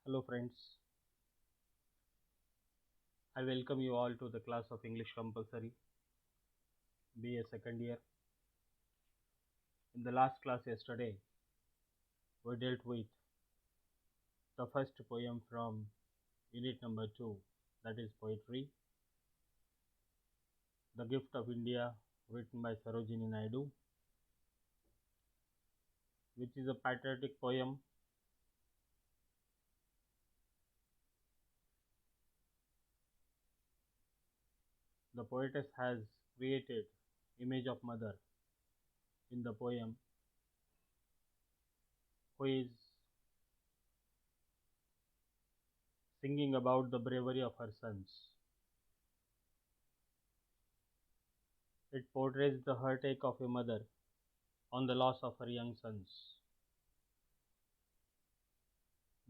Hello friends, I welcome you all to the class of English Compulsory, BA second year. In the last class yesterday, we dealt with the first poem from unit number 2, that is poetry, The Gift of India, written by Sarojini Naidu, which is a patriotic poem. The poetess has created image of mother in the poem, who is singing about the bravery of her sons. It portrays the heartache of a mother on the loss of her young sons.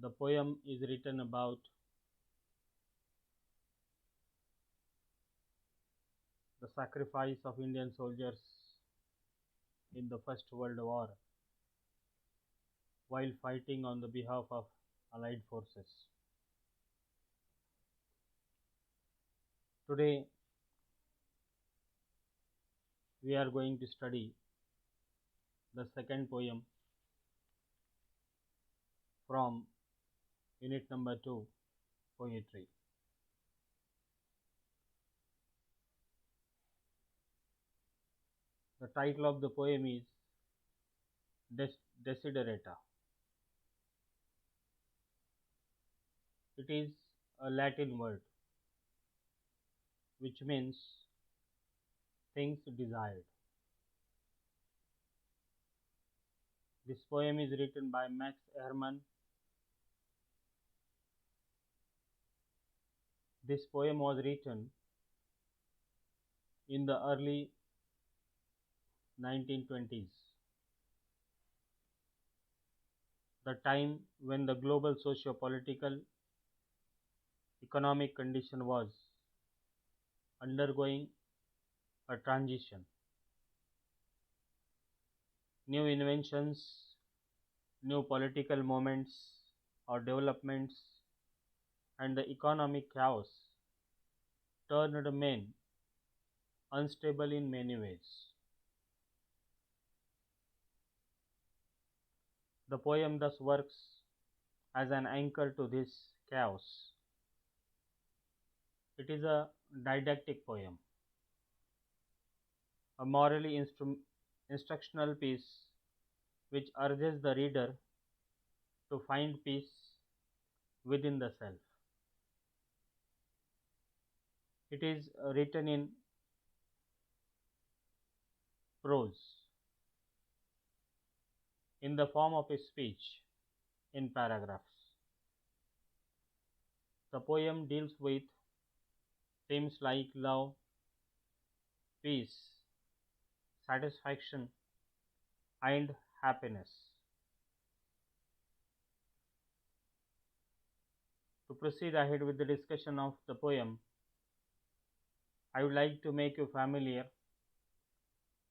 The poem is written about the sacrifice of Indian soldiers in the First World War while fighting on the behalf of Allied forces. Today, we are going to study the second poem from unit number 2, poetry. The title of the poem is Desiderata. It is a Latin word which means things desired. This poem is written by Max Ehrmann. This poem was written in the early 1920s, the time when the global socio-political economic condition was undergoing a transition. New inventions, new political movements or developments, and the economic chaos turned men unstable in many ways. The poem thus works as an anchor to this chaos. It is a didactic poem, a morally instructional piece which urges the reader to find peace within the self. It is written in prose, in the form of a speech in paragraphs. The poem deals with themes like love, peace, satisfaction, and happiness. To proceed ahead with the discussion of the poem, I would like to make you familiar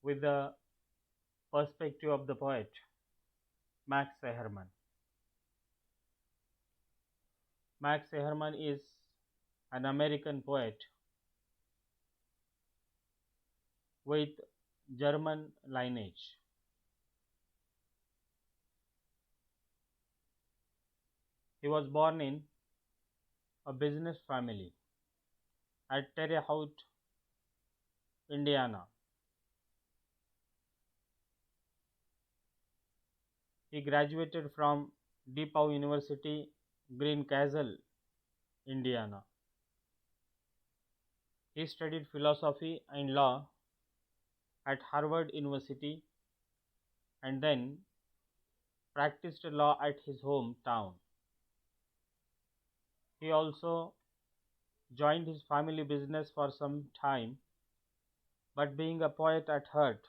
with the perspective of the poet Max Ehrmann. Max Ehrmann is an American poet with German lineage. He was born in a business family at Terre Haute, Indiana. He graduated from DePaul University, Green Castle, Indiana. He studied philosophy and law at Harvard University and then practiced law at his hometown. He also joined his family business for some time, but being a poet at heart,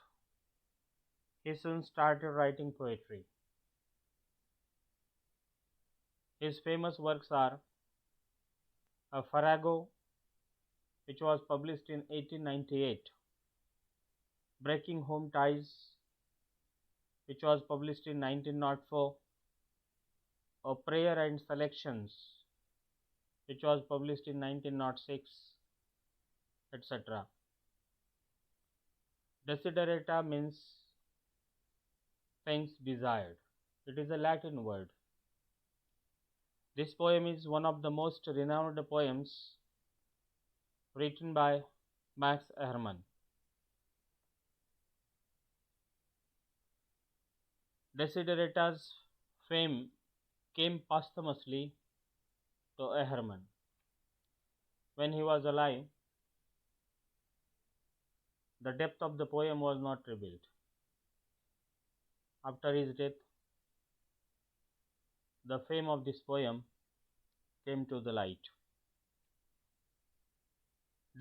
he soon started writing poetry. His famous works are A Farrago, which was published in 1898, Breaking Home Ties, which was published in 1904, A Prayer and Selections, which was published in 1906, etc. Desiderata means things desired. It is a Latin word. This poem is one of the most renowned poems written by Max Ehrmann. Desiderata's fame came posthumously to Ehrmann. When he was alive, the depth of the poem was not revealed. After his death, the fame of this poem came to the light.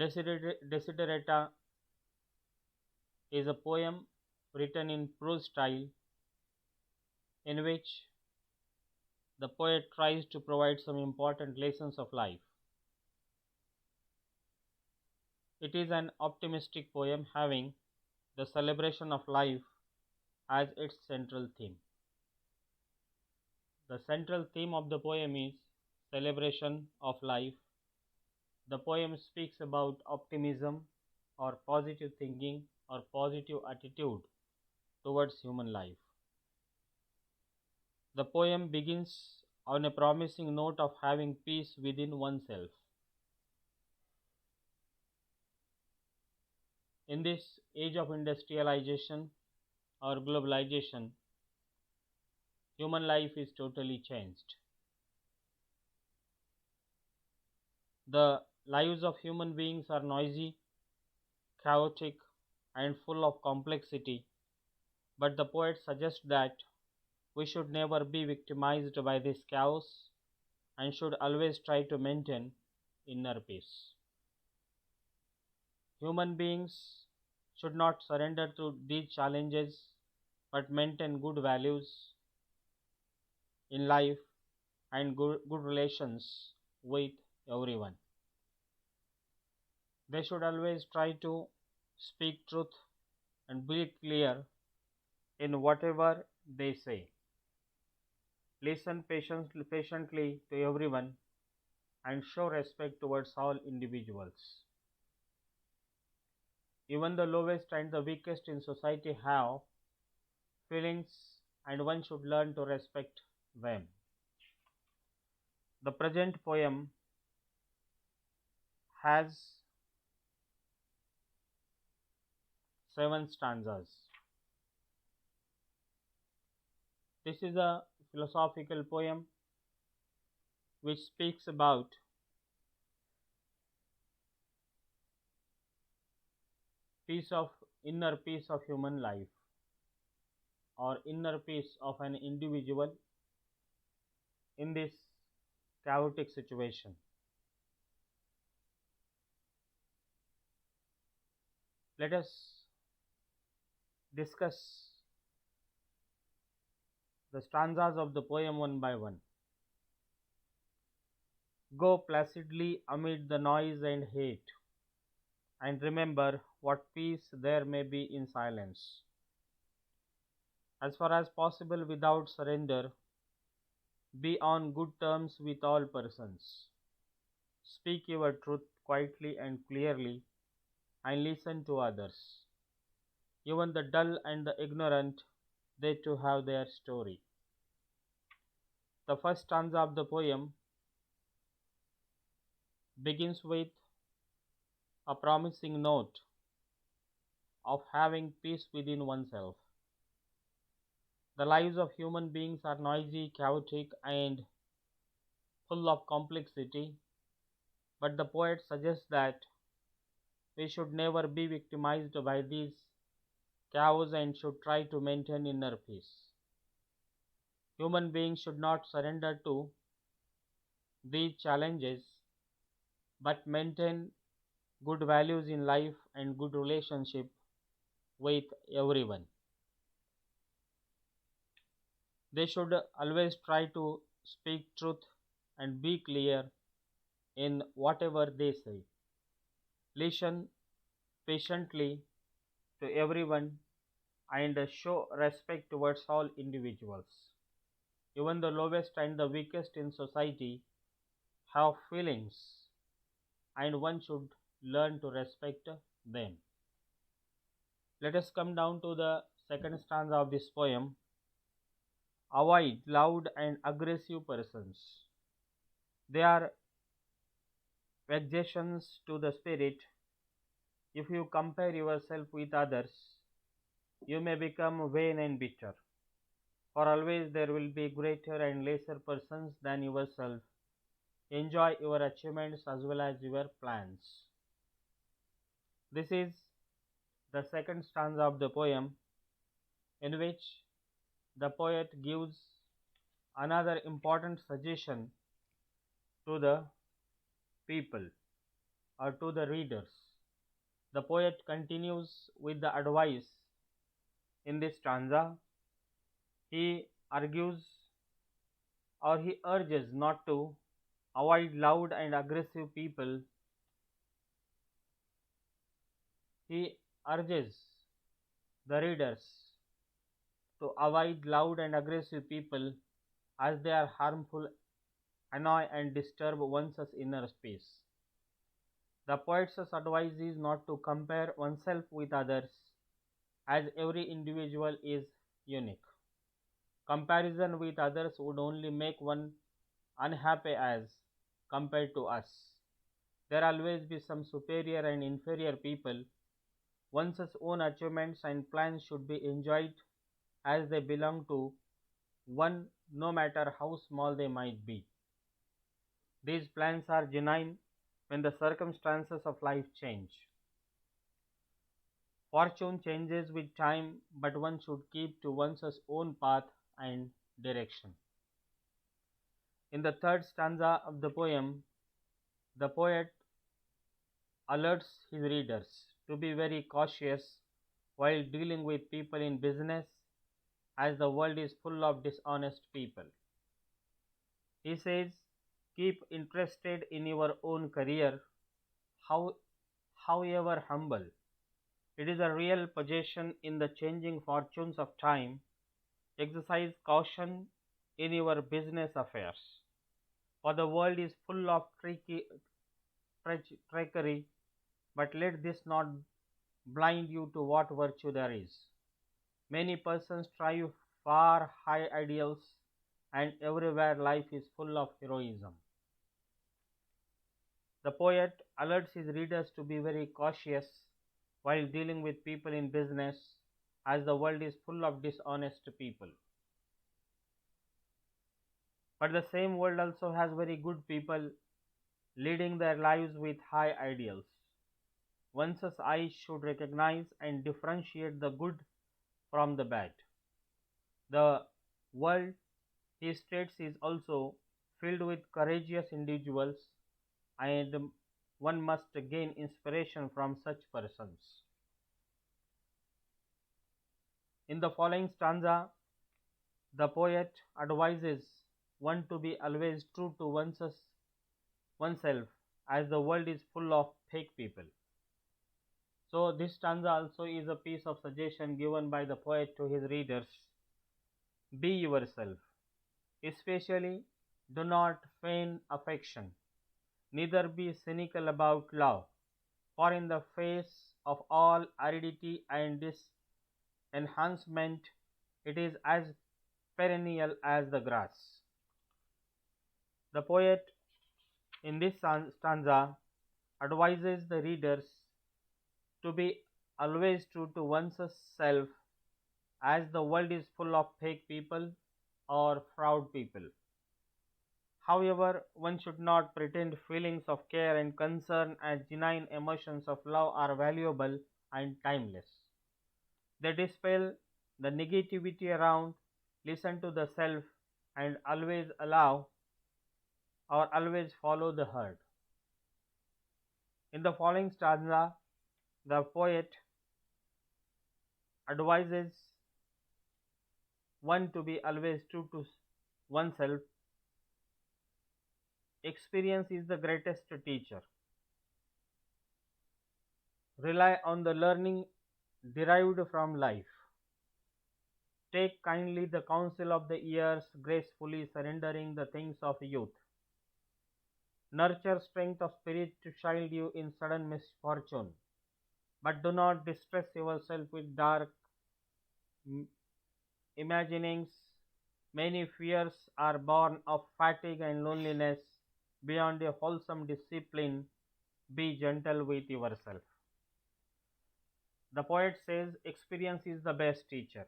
Desiderata is a poem written in prose style in which the poet tries to provide some important lessons of life. It is an optimistic poem having the celebration of life as its central theme. The central theme of the poem is celebration of life. The poem speaks about optimism or positive thinking or positive attitude towards human life. The poem begins on a promising note of having peace within oneself. In this age of industrialization or globalization, human life is totally changed. The lives of human beings are noisy, chaotic, and full of complexity, but the poet suggests that we should never be victimized by this chaos and should always try to maintain inner peace. Human beings should not surrender to these challenges but maintain good values in life and good relations with everyone. They should always try to speak truth and be clear in whatever they say. Listen patiently to everyone and show respect towards all individuals. Even the lowest and the weakest in society have feelings and one should learn to respect them. The present poem has 7 stanzas. This is a philosophical poem which speaks about inner peace of human life or inner peace of an individual in this chaotic situation. Let us discuss the stanzas of the poem one by one. Go placidly amid the noise and hate, and remember what peace there may be in silence. As far as possible without surrender, be on good terms with all persons. Speak your truth quietly and clearly, and listen to others. Even the dull and the ignorant, they too have their story. The first stanza of the poem begins with a promising note of having peace within oneself. The lives of human beings are noisy, chaotic, and full of complexity, but the poet suggests that we should never be victimized by these chaos and should try to maintain inner peace. Human beings should not surrender to these challenges but maintain good values in life and good relationship with everyone. They should always try to speak truth and be clear in whatever they say. Listen patiently to everyone and show respect towards all individuals. Even the lowest and the weakest in society have feelings, and one should learn to respect them. Let us come down to the second stanza of this poem. Avoid loud and aggressive persons. They are vexations to the spirit. If you compare yourself with others, you may become vain and bitter. For always there will be greater and lesser persons than yourself. Enjoy your achievements as well as your plans. This is the second stanza of the poem, in which the poet gives another important suggestion to the people or to the readers. The poet continues with the advice in this stanza. He argues or he urges not to avoid loud and aggressive people. He urges the readers to avoid loud and aggressive people as they are harmful, annoy and disturb one's inner space. The poet's advice is not to compare oneself with others, as every individual is unique. Comparison with others would only make one unhappy as compared to us. There always be some superior and inferior people. One's own achievements and plans should be enjoyed as they belong to one, no matter how small they might be. These plans are genuine when the circumstances of life change. Fortune changes with time, but one should keep to one's own path and direction. In the third stanza of the poem, the poet alerts his readers to be very cautious while dealing with people in business, as the world is full of dishonest people. He says, keep interested in your own career, however humble. It is a real possession in the changing fortunes of time. Exercise caution in your business affairs, for the world is full of trickery, but let this not blind you to what virtue there is. Many persons strive for high ideals, and everywhere life is full of heroism. The poet alerts his readers to be very cautious while dealing with people in business, as the world is full of dishonest people. But the same world also has very good people leading their lives with high ideals. One's eyes should recognize and differentiate the good from the bad. The world, he states, is also filled with courageous individuals, and one must gain inspiration from such persons. In the following stanza, the poet advises one to be always true to oneself, as the world is full of fake people. So this stanza also is a piece of suggestion given by the poet to his readers. Be yourself. Especially, do not feign affection, neither be cynical about love, for in the face of all aridity and disenhancement, it is as perennial as the grass. The poet in this stanza advises the readers to be always true to one's self, as the world is full of fake people or fraud people. However, one should not pretend feelings of care and concern, as genuine emotions of love are valuable and timeless. They dispel the negativity around, listen to the self, and always allow or always follow the herd. In the following stanza, the poet advises one to be always true to oneself. Experience is the greatest teacher. Rely on the learning derived from life. Take kindly the counsel of the years, gracefully surrendering the things of youth. Nurture strength of spirit to shield you in sudden misfortune, but do not distress yourself with dark imaginings. Many fears are born of fatigue and loneliness. Beyond a wholesome discipline, be gentle with yourself. The poet says, experience is the best teacher.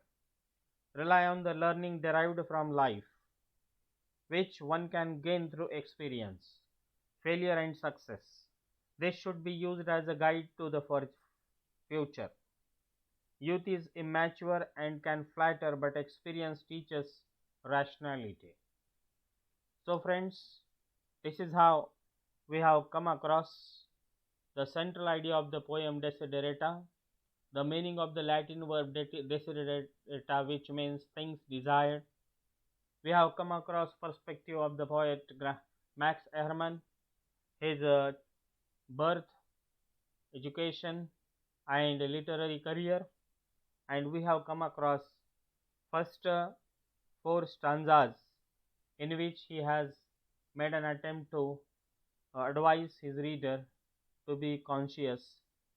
Rely on the learning derived from life, which one can gain through experience, failure, and success. This should be used as a guide to the future. Youth is immature and can flatter, but experience teaches rationality. So, friends, this is how we have come across the central idea of the poem Desiderata, the meaning of the Latin verb desiderata, which means things desired. We have come across perspective of the poet Max Ehrmann, his birth, education, and literary career, and we have come across first four stanzas in which he has made an attempt to advise his reader to be conscious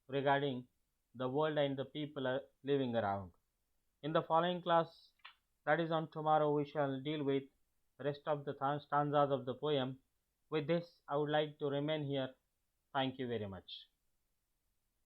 regarding the world and the people living around. In the following class, that is on tomorrow, we shall deal with rest of the stanzas of the poem. With this, I would like to remain here. Thank you very much.